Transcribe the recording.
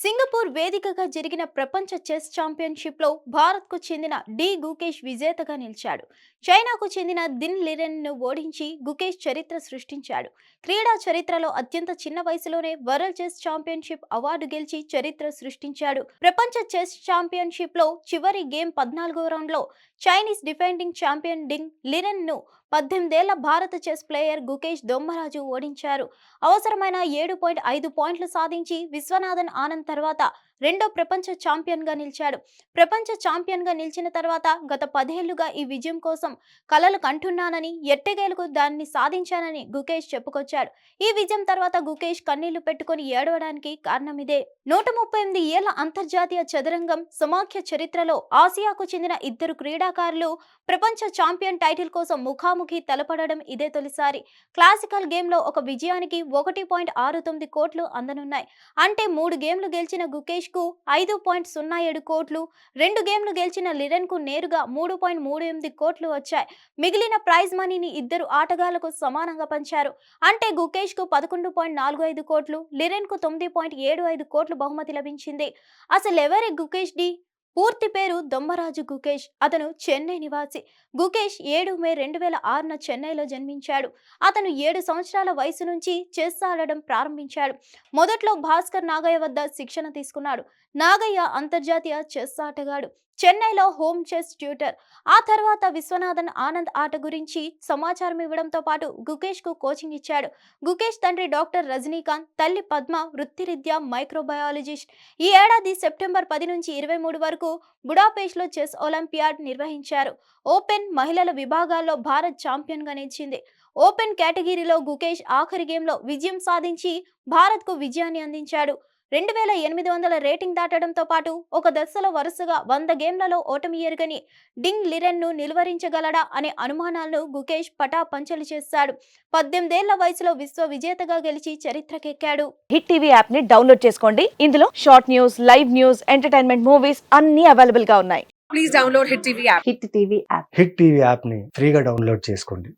Singapore వేదికగా జరిగిన ప్రపంచ చెస్ ఛాంపియన్షిప్లో భారత్కు చెందిన డి గుకేష్ విజేతగా నిలిచాడు. చైనాకు చెందిన దిన్ లిరెన్ను ఓడించి గుకేష్ చరిత్ర సృష్టించాడు. క్రీడా చరిత్రలో అత్యంత చిన్న వయసులోనే వరల్డ్ చెస్ ఛాంపియన్షిప్ అవార్డు గెలిచి చరిత్ర సృష్టించాడు. ప్రపంచ చెస్ ఛాంపియన్షిప్లో చివరి గేమ్ 14వ రౌండ్లో చైనీస్ డిఫెండింగ్ ఛాంపియన్ డింగ్ లిరెన్ను 18 ఏళ్ల భారత చెస్ ప్లేయర్ గుకేష్ దొమ్మరాజు ఓడించారు. అవసరమైన 7.5 పాయింట్లు సాధించి విశ్వనాథన్ ఆనంద్ తర్వాత రెండో ప్రపంచ ఛాంపియన్గా నిలిచాడు. ప్రపంచ ఛాంపియన్గా నిలిచిన తర్వాత గత 10 ఏళ్లుగా ఈ విజయం కోసం కలలు కంటున్నానని, ఎట్టకేలకు దాన్ని సాధించానని గుకేష్ చెప్పుకొచ్చాడు. ఈ విజయం తర్వాత గుకేష్ కన్నీళ్లు పెట్టుకుని ఏడవడానికి కారణమిదే. 138 ఏళ్ల అంతర్జాతీయ చదరంగం సమాఖ్య చరిత్రలో ఆసియాకు చెందిన ఇద్దరు క్రీడాకారులు ప్రపంచ ఛాంపియన్ టైటిల్ కోసం ముఖాముఖి తలపడడం ఇదే తొలిసారి. క్లాసికల్ గేమ్లో ఒక విజయానికి 1.69 కోట్లు అందనున్నాయి. అంటే 3 గేమ్లు గెలిచిన గుకేష్ కు 5.07 కోట్లు, 2 గేమ్లు గెలిచిన లిరెన్ కు నేరుగా 3.38 కోట్లు వచ్చాయి. మిగిలిన ప్రైజ్ మనీని ఇద్దరు ఆటగాళ్లకు సమానంగా పంచారు. అంటే గుకేష్ కు 11.45 కోట్లు, లిరెన్ కు 9.75 కోట్లు బహుమతి లభించింది. అసలెవరి గుకేష్ డి? పూర్తి పేరు దొమ్మరాజు గుకేష్. అతను చెన్నై నివాసి. గుకేష్ 7 మే 2006న చెన్నైలో జన్మించాడు. అతను 7 సంవత్సరాల వయసు నుంచి చెస్ ఆడడం ప్రారంభించాడు. మొదట్లో భాస్కర్ నాగయ్య వద్ద శిక్షణ తీసుకున్నాడు. నాగయ్య అంతర్జాతీయ చెస్ ఆటగాడు, చెన్నైలో హోమ్ చెస్ ట్యూటర్. ఆ తర్వాత విశ్వనాథన్ ఆనంద్ ఆట గురించి సమాచారం ఇవ్వడంతో పాటు గుకేష్ కు కోచింగ్ ఇచ్చాడు. గుకేష్ తండ్రి డాక్టర్ రజనీకాంత్, తల్లి పద్మ వృత్తిరీత్యా మైక్రోబయాలజిస్ట్. ఈ ఏడాది సెప్టెంబర్ 10 నుంచి 23 వరకు బుడాపేస్ట్లో చెస్ ఒలింపియాడ్ నిర్వహించారు. ఓపెన్, మహిళల విభాగాల్లో భారత్ ఛాంపియన్గా నిలిచింది. ఓపెన్ కేటగిరీలో గుకేష్ ఆఖరి గేమ్లో విజయం సాధించి భారత్కు విజయాన్ని అందించాడు. 2800 రేటింగ్ దాటడంతో పాటు ఒక దశలో వరుసగా 100 గేమ్లలో ఓటమి ఎరుగని డింగ్ లిరెన్ను నిలువరించగలడా అనే అనుమానాలను గుకేష్ పటాపంచలు చేశాడు. 18 ఏళ్ల వయసులో విశ్వ విజేతగా గెలిచి చరిత్రకెక్కాడు. హిట్ టీవీ యాప్ ని డౌన్లోడ్ చేసుకోండి. ఇందులో short news, live news, entertainment movies అన్ని అవైలబుల్ గా ఉన్నాయి. Please download Hit TV app. Hit TV app hit TV యాప్ని ఫ్రీగా డౌన్లోడ్ చేసుకోండి.